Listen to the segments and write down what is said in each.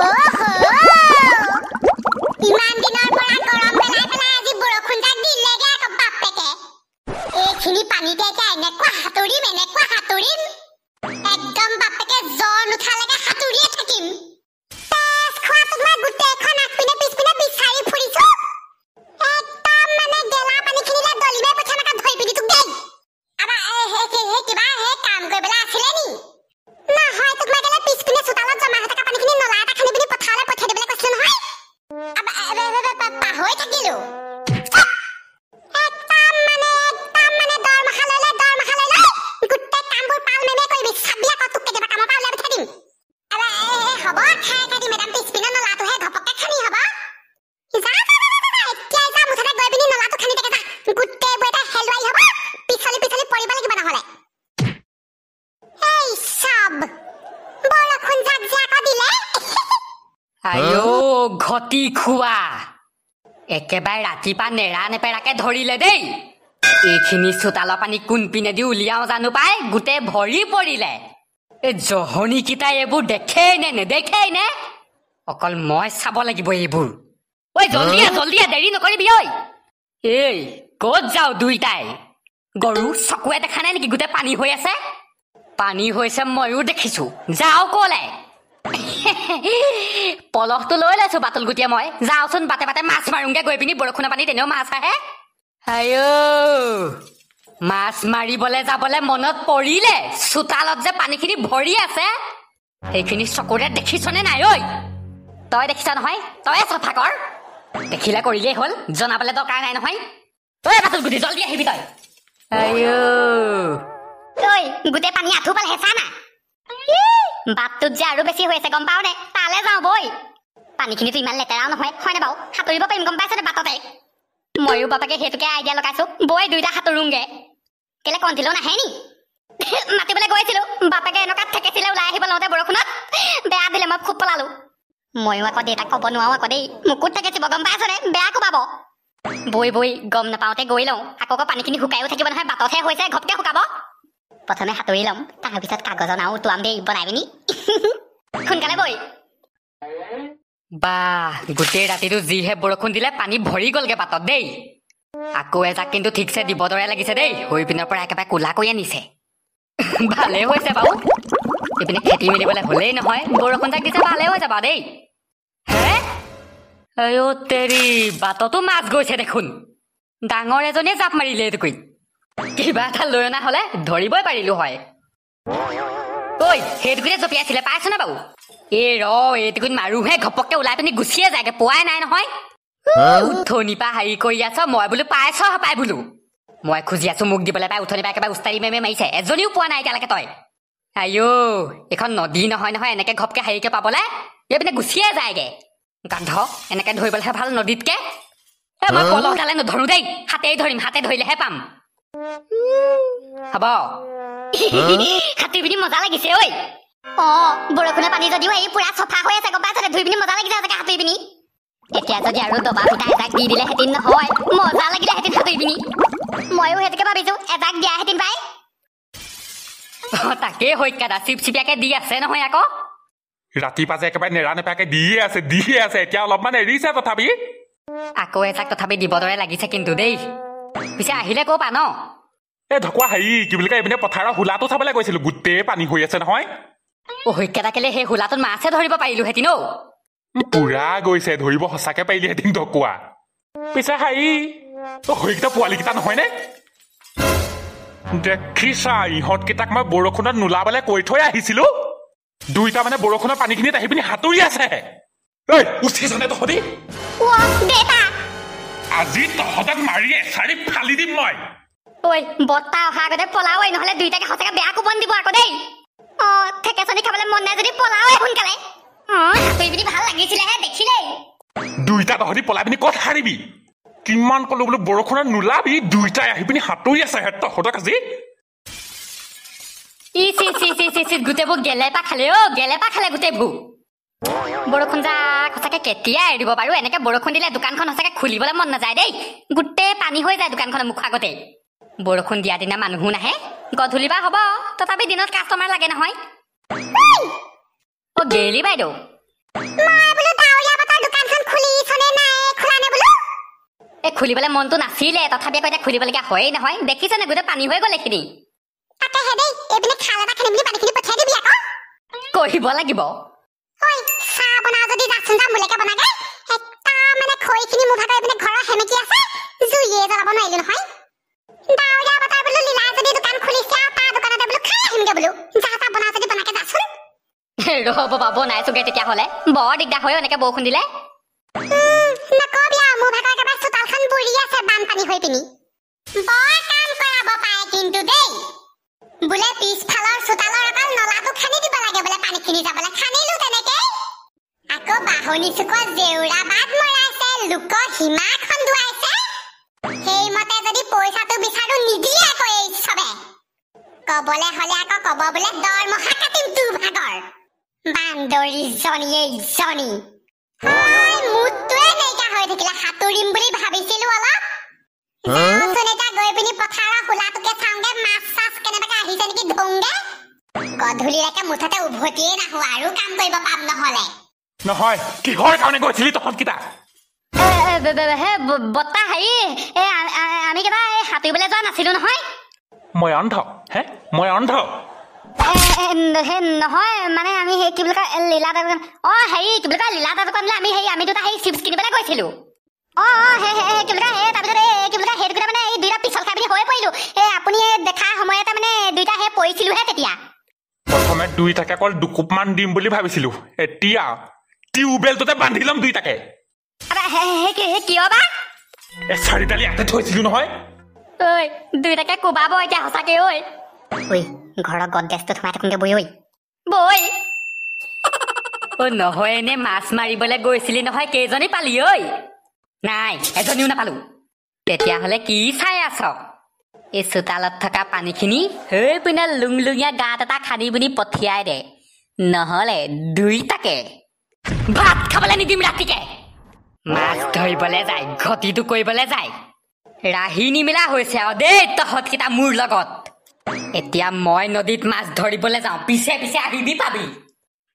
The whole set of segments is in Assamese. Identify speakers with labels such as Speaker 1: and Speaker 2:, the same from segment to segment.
Speaker 1: ओहो इमान दिনৰ পৰা গৰম পেলাই পেলাই আজি বৰষুণ যাক দিলেগে আকৌ বাপেকে এইখিনি পানীতে এনেকুৱা হাতুৰিম একদম বাপেকে জ্বৰ নুঠালেগে হাতুৰিয়ে থাকিম পেছ খোৱা তোমাৰ গোটেইখন আগপিনে পিছপিনে বিচাৰি ফুৰিছো একদম মানে গেলা পানীখিনিলে দলিবে পঠানকা ধৰি পিনি তোক দেই আবা কিবা কাম কৰিবলৈ আছিলে নি নহয় তোক মই গেলে পিছপিনে চোতালত জমা হৈ থকা পানীখিনি নলা এটা খানি পিনি পথাৰলৈ পঠাই দিবলৈ কৈছিলো নহয় পাহৰি থাকিলো
Speaker 2: আয়ো ঘটি খুৱা একেবাৰে ৰাতিপা নেৰা নেপেৰাকে ধৰিলে দেই এইখিনি চোতালৰ পানী কোন পিনে দি উলিয়াও জানো পাই গোটেই ভৰি পৰিলে এই জহনি কিটা এইবোৰ দেখেই নে নেদেখেই নে অকল মই চাব লাগিব এইবোৰ ঐ জলদি দেৰি নকৰিবি ঐ এই ক'ত যাও দুইটাই গৰু চকুৱে দেখা নাই নেকি গোটেই পানী হৈ আছে পানী হৈছে ময়ো দেখিছো যাও ক'লে পলহটো লৈ লৈছো বাটল গুটিয়া মই যাওচোন বাটে বাটে মাছ মাৰোংগে গৈ পিনি বৰষুণৰ পানী তেনেও মাছ আহে আয়ো মাছ মাৰিবলৈ যাবলৈ মনত পৰিলে চোতালত যে পানীখিনি ভৰি আছে সেইখিনি চকুৰে দেখিছনে নাই ঐ তই দেখিছ নহয় তই চফা কৰ দেখিলে কৰিলেই হ'ল জনাবলৈ দৰকাৰ নাই নহয় তই বাটল গুটি জলদি আহিবি তই আয়ো
Speaker 1: ঐ গোটেই পানী আঁঠু পাল হেঁচা না বাটটোত যে আৰু বেছি হৈ আছে গম পাও নে তালে যাওঁ বই পানীখিনিতো ইমান লেতেৰাও নহয় হয়নে বাৰু সাঁতুৰিব পাৰিম গম পাইছ নে বাটতে ময়ো বাপাকে সেইটোকে আইডিয়া লগাইছো বই দুইটা সাঁতুৰোংগে কেলে কণ্ঠিলেও নাহে নি মাতিবলৈ গৈছিলো বাপেকে এনেকুৱাত থেকেছিলে ওলাই আহিব লওঁতে বৰষুণত বেয়া দিলে মই খুব পলালো ময়ো আকৌ দেউতাক ক'ব নোৱাৰো আকৌ দেই মোকোত থেকেছিব গম পাইছ নে বেয়া কোবাব বই গম নাপাওঁতে গৈ লওঁ আকৌ পানীখিনি শুকাইও থাকিব নহয় বাটতহে হৈছে ঘপকে শুকাব প্ৰথমে সাঁতুৰি ল'ম তাৰপিছত কাগজৰ নাও উটুৱাম দেই বনাই পিনি সোনকালে বই
Speaker 2: বাহ গোটেই ৰাতিটো যিহে বৰষুণ দিলে পানী ভৰি গ'লগে বাটত দেই আকৌ এজাক কিন্তু ঠিকছে দিব দৰে লাগিছে দেই হৈ পিনৰ পৰা একেবাৰে কোলা কৰি আনিছে ভালেই হৈছে বাৰু এইপিনে খেতি মেলিবলৈ হ'লেই নহয় বৰষুণ যাক দিছে ভালেই হৈ যাবা দেই হে আয়ো তেৰি বাটতো মাছ গৈছে দেখোন ডাঙৰ এজনীয়ে জাপ মাৰিলে এইটোকৈ কিবা এটা লৈ অনা হলে ধৰিবই পাৰিলো হয় ঐ সেইটোকুতে জপিয়াইছিলে পাইছ না বাৰু এইটোকুত মাৰোহে ঘপককে ওলাই পিনি গুচিয়ে যায়গে পোৱাই নাই নহয় উঠনি পা হেৰি কৰি আছ মই বোলো পাইছ পাই বোলো মই খুজি আছো মোক দিবলৈ পাই উঠনি পা একেবাৰে উস্তাৰি মেমে মাৰিছে এজনীও পোৱা নাই এতিয়ালৈকে তই আয়ো এখন নদী নহয় এনেকে ঘপকে হেৰিকে পাবলে এইপিনে গুচিয়ে যায়গে গাধ এনেকে ধৰিবলৈহে ভাল নদীতকে মই পলহডালে নধৰো দেই হাতেই ধৰিম হাতে ধৰিলেহে পাম হ'ব
Speaker 1: সাঁতুৰি পিনি মজা লাগিছে ঐ বৰষুণৰ পানী যদিও এই পুৰা চফা হৈ আছে গম পাইছ ধুই পিনি মজা লাগিছে চাগে সাঁতুৰি পিনি এতিয়া যদি আৰু দবা পিঠা এজাক দি দিলে হেঁতিন নহয় মজা লাগিলে হেঁতিন সাঁতুৰি পিনি ময়ো সেইটোকে ভাবিছো এজাক দিয়া হেঁতিন পাই
Speaker 2: তাকেই হৈকাদা চিপচিপিয়াকে দি আছে নহয় আকৌ
Speaker 3: ৰাতিপুৱা যে একেবাৰে নেৰা নেপাকে দিয়ে আছে এতিয়া অলপমান এৰিছে তথাপি
Speaker 2: আকৌ এজাক তথাপি দিব দৰে লাগিছে কিন্তু দেই পিছে আহিলে ক'ৰ পা ন
Speaker 3: এই ঢকুৱা হেৰি কি বুলি কয় এইপিনে পথাৰৰ হোলাটো চাবলৈ গৈছিলো গোটেই পানী হৈ আছে নহয়
Speaker 2: হৈকাদা কেলে সেই হোলাটোত মাছে ধৰিব পাৰিলো হেঁতিন
Speaker 3: পুৰা গৈছে ধৰিব সঁচাকে পাৰিলি হেঁতিন ঢকুৱা পিছে হেৰি হৈকেইটা পোৱালিকেইটা নহয়নে দেখিছা ইহঁতকেইটাক মই বৰষুণত নোলাবলৈ কৈ থৈ আহিছিলো দুইটা মানে বৰষুণৰ পানীখিনিত আহি পিনি সাঁতুৰি আছে উঠিছনে তহঁতি আজি তহঁতক মাৰি এচাৰি ফালি দিম মই
Speaker 1: ঐ বত্তা অহা আগতে পলাও নহলে দুইটাকে সঁচাকে বেয়া কোপন দিব আকৌ দেই থেকেচনি খাবলৈ মন নাই যদি পলাও সোনকালে সাঁতুৰি পিনি ভাল লাগিছিলেহে দেখিলেই
Speaker 3: দুইটা তহঁতি পলাই পিনি ক'ত হাৰিবি কিমান ক'লো বোলো বৰষুণত নোলাবি দুইটাই আহি পিনি সাঁতুৰি আছে তহঁতক আজি
Speaker 2: গোটেইবোৰ গেলেপা খালে গোটেইবোৰ বৰষুণ যাক সঁচাকে কেতিয়া এৰিব বাৰু এনেকে বৰষুণ দিলে দোকানখন সঁচাকে খুলিবলৈ মন নাযায় দেই গোটেই পানী হৈ যায় দোকানখনৰ মুখ আগতে বৰষুণ দিয়া দিনা মানুহো নাহে গধূলি বা হ'ব তথাপি দিনত কাষ্টমাৰ লাগে নহয় গেলি বাইদেউ
Speaker 1: মই বোলো ডাউৰীয়া বতৰ দোকানখন খুলিছনে নাই খোলা নে বোলো
Speaker 2: এই খুলিবলৈ মনটো নাছিলে তথাপি আকৌ এতিয়া খুলিবলগীয়া হয়েই নহয় দেখিছেনে গোটেই পানী হৈ গ'ল এইখিনি
Speaker 1: তাকে হে দেই এইপিনে খাল এটা খানি বুলি পানীখিনি পঠিয়াই দিবি আকৌ
Speaker 2: কৰিব লাগিব
Speaker 1: ঐ চাহ বনাও যদি যাচোন যা মোলৈকে বনাগে একদম মানে খৰিখিনি মোৰ ভাগৰ এইপিনে ঘৰৰ সেমেকি আছে জুইয়ে জ্বলাব নোৱাৰিলো নহয় ডাউৰীয়া বতৰ বোলো লীলাই যদি দোকান খুলিছে আৰু তাৰ দোকানতে বোলো খাই আহিমগে বোলো যা চাহ বনাও যদি বনাকে যাচোন
Speaker 2: ৰ'ব বা বনাইছোগে তেতিয়াহ'লে বৰ দিগদাৰ হয় এনেকে বৰষুণ দিলে
Speaker 1: নকবি আৰু মোৰ ভাগৰ একেবাৰে চোতালখন বুৰি আছে বানপানী হৈ পিনি বৰ কাম কৰাব পাৰে কিন্তু দেই বোলে পিছফালৰ চোতালৰ অকল নলাটো খানি দিব লাগে বোলে পানীখিনি যাবলৈ খানিলো তেনেকে আকৌ বাহনি চুকৰ জেউৰা বাদ মৰাইছে লোকৰ সীমা খন্দুৱাইছে সেইমতে যদি পইচাটো বিচাৰো নিদিয়ে আকৌ এই চবে কবলে হলে আকৌ কব বোলে দৰমহা কাটিম তোৰ ভাগৰ বান্দৰী জনীয়ে জনী মুঠটোৱে নাইকিয়া হৈ থাকিলে সাঁতুৰিম বুলি ভাবিছিলো অলপ যাওঁচোন এতিয়া গৈ পিনি পথাৰৰ হোলাটোকে চাওঁগে মাছ চাছ কেনেবাকে আহিছে নেকি ধৌংগে গধূলিলৈকে মুঠতে উভতিয়ে নাহো আৰু কাম কৰিব পাম নহলে
Speaker 3: নহয় কিহৰ কাৰণে গৈছিলি তহঁতকেইটা
Speaker 2: হে বত্তা হেৰি আমি কিবা সাঁতুৰিবলৈ যোৱা নাছিলো নহয়
Speaker 3: মই অন্ধ হে মই অন্ধ
Speaker 2: নহয় মানে আমি সেই কি বুলি কয় লীলা দোকান হেৰি কি বুলি কয় লীলা দোকানলৈ আমি দুটা সেই চিপছ কিনিবলৈ গৈছিলো সেই কি বুলি কয় তাৰপিছত এই কি বুলি কয় সেইটো মানে এই দুইটা পিছল খাই পিনি হৈ পৰিলো আপুনি দেখা সময়তে মানে দুইটা সেই পৰিছিলোহে তেতিয়া
Speaker 3: প্ৰথমে দুইটাকে অকল দুকুপমান দিম বুলি ভাবিছিলো এতিয়া টিউবেলটোতে বান্ধি ল'ম দুইটাকে
Speaker 2: কিয় বা
Speaker 3: চাৰিটালি ইয়াতে থৈছিলো নহয়
Speaker 2: ঐ দুইটাকে কোবাব এতিয়া সঁচাকে ঐ
Speaker 1: ঘৰৰ গডৰেজটো সোমাই থাকোঁগে বৈ
Speaker 2: বৈ নহয় এনে মাছ মাৰিবলৈ গৈছিলি নহয় কেইজনী পালি ঐ নাই এজনীও নাপালো তেতিয়াহ'লে কি চাই আছ এই চোতালত থকা পানীখিনি সেই পিনে লুংলুঙীয়া গাঁত এটা খান্দি পিনি পঠিয়াই দে নহ'লে দুইটাকে ভাত খাবলৈ নিদিম ৰাতিকে মাছ ধৰিবলৈ যায় ঘটিটো কৰিবলৈ যায় ৰাহি নিমিলা হৈছে আৰু দেই তহঁতকেইটা মোৰ লগত এতিয়া মই নদীত মাছ ধৰিবলৈ যাওঁ পিছে পিছে আহিবি পাবি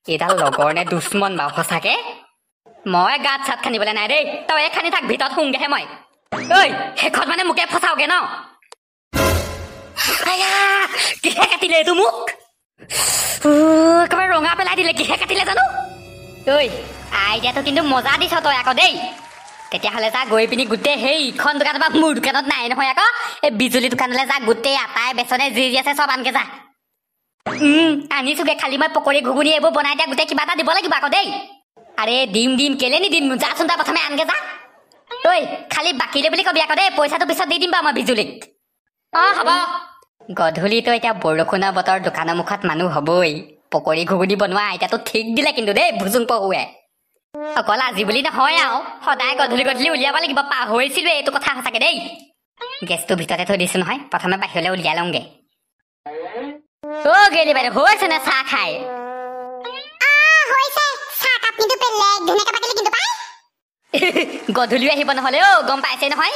Speaker 2: এইডাল লগৰ নে দুশ্মন বাৰু সঁচাকে মই গাত চাত খান্দিবলৈ নাই দেই তই খান্দি থাক ভিতৰত শুংগেহে মই ঐ শেষত মানে মোকে ফচাওগে ন কিহে কাটিলে এইটো মোক একেবাৰে ৰঙা পেলাই দিলে কিহে কাটিলে জানো ঐ আইডিয়াটো কিন্তু মজা দিছ তই আকৌ দেই তেতিয়াহ'লে যা গৈ পিনি গোটেই সেই ইখন দোকানৰ পৰা মোৰ দোকানত নাই নহয় আকৌ এই বিজুলী দোকানলৈ যা গোটেই আটাই বেচনে যি যি আছে চব আনকে যা আনিছোগে খালি মই পকৰি ঘুগুনি এইবোৰ বনাই দিয়া গোটেই কিবা এটা দিব লাগিব আকৌ দেই আৰে দিম কেলে নিদিম যাচোন তই প্ৰথমে আনকে যা ঐ খালি বাকীলে বুলি কবি আকৌ দেই পইচাটো পিছত দি দিম বাৰু মই বিজুলীক হ'ব গধূলিতো এতিয়া বৰষুণৰ বতৰ দোকানৰ মুখত মানুহ হ'বই পকৰি ঘুগুনি বনোৱা আইতাটো ঠিক দিলে কিন্তু দেই ভুজুং পহুৱে অকল আজি বুলি নহয় আৰু সদায় গধূলি উলিয়াব লাগিব পাহৰিছিলো এইটো কথা সঁচাকে দেই গেছটো ভিতৰতে থৈ দিছো নহয় প্ৰথমে বাহিৰলৈ উলিয়াই লওঁগে গেলি বাইদেউ হৈছে নে চাহ খাই গধূলিও আহিব নহলে গম পাইছে নহয়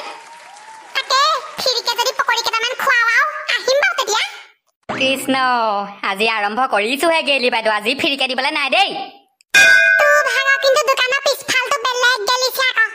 Speaker 2: কৃষ্ণ আজি আৰম্ভ কৰিছোহে গেলি বাইদেউ আজি ফিৰিকে দিবলৈ নাই দেই
Speaker 1: কিন্তু দোকানৰ পিছফালটো বেলেগ গেলিছে আকৌ